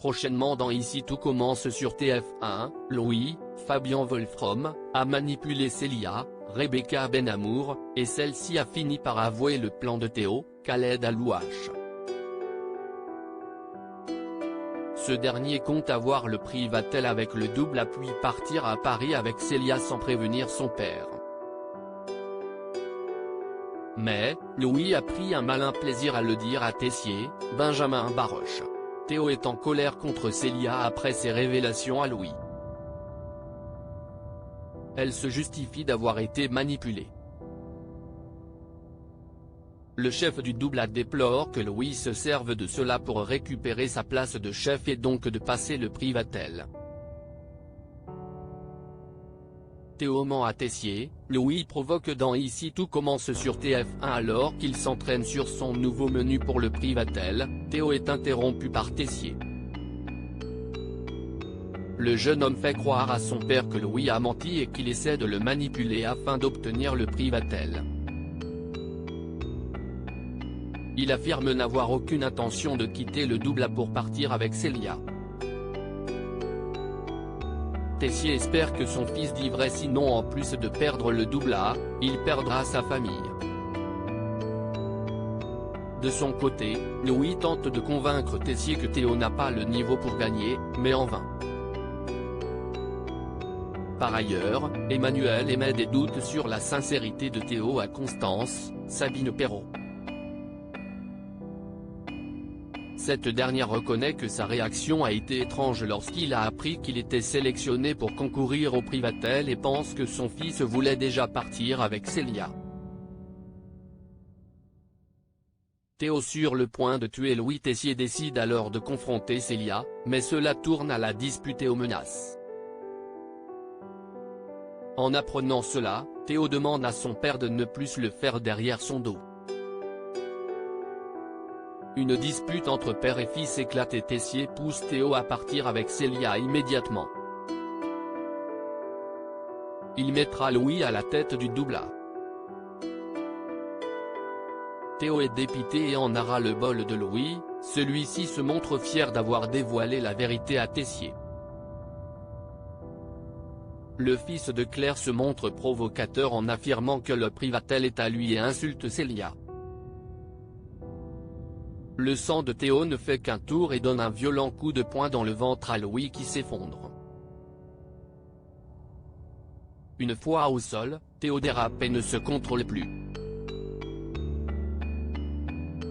prochainement dans Ici tout commence sur TF1, Louis, Fabien Wolfrom, a manipulé Célia, Rebecca Benhamour, et celle-ci a fini par avouer le plan de Théo, Khaled Alouache. Ce dernier compte avoir le Privatel avec le double puis partir à Paris avec Célia sans prévenir son père. Mais, Louis a pris un malin plaisir à le dire à Tessier, Benjamin Baroche. Théo est en colère contre Célia après ses révélations à Louis. Elle se justifie d'avoir été manipulée. Le chef du double déplore que Louis se serve de cela pour récupérer sa place de chef et donc de passer le Privatel. Théo ment à Tessier, Louis provoque dans Ici tout commence sur TF1 alors qu'il s'entraîne sur son nouveau menu pour le Privatel, Théo est interrompu par Tessier. Le jeune homme fait croire à son père que Louis a menti et qu'il essaie de le manipuler afin d'obtenir le Privatel. Il affirme n'avoir aucune intention de quitter le double pour partir avec Célia. Tessier espère que son fils vivrait sinon en plus de perdre le double A, il perdra sa famille. De son côté, Louis tente de convaincre Tessier que Théo n'a pas le niveau pour gagner, mais en vain. Par ailleurs, Emmanuel émet des doutes sur la sincérité de Théo à Constance, Sabine Perrault. Cette dernière reconnaît que sa réaction a été étrange lorsqu'il a appris qu'il était sélectionné pour concourir au Privatel et pense que son fils voulait déjà partir avec Célia. Théo sur le point de tuer Louis. Tessier décide alors de confronter Célia, mais cela tourne à la dispute et aux menaces. En apprenant cela, Théo demande à son père de ne plus le faire derrière son dos. Une dispute entre père et fils éclate et Tessier pousse Théo à partir avec Célia immédiatement. Il mettra Louis à la tête du double A. Théo est dépité et en a ras le bol de Louis, celui-ci se montre fier d'avoir dévoilé la vérité à Tessier. Le fils de Claire se montre provocateur en affirmant que le Privatel est à lui et insulte Célia. Le sang de Théo ne fait qu'un tour et donne un violent coup de poing dans le ventre à Louis qui s'effondre. Une fois au sol, Théo dérape et ne se contrôle plus.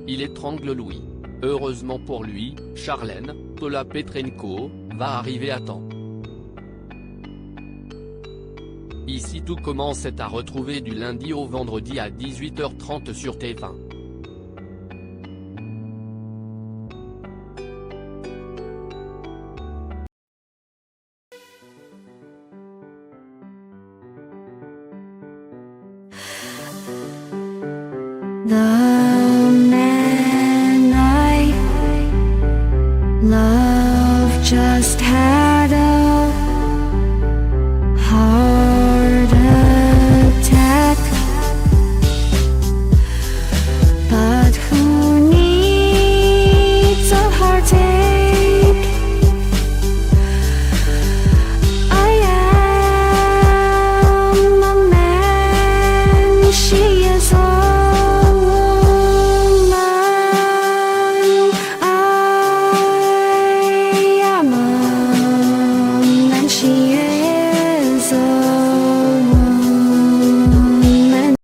Il étrangle Louis. Heureusement pour lui, Charlène, Paula Petrenko, va arriver à temps. Ici tout commence est à retrouver du lundi au vendredi à 18h30 sur TF1. 나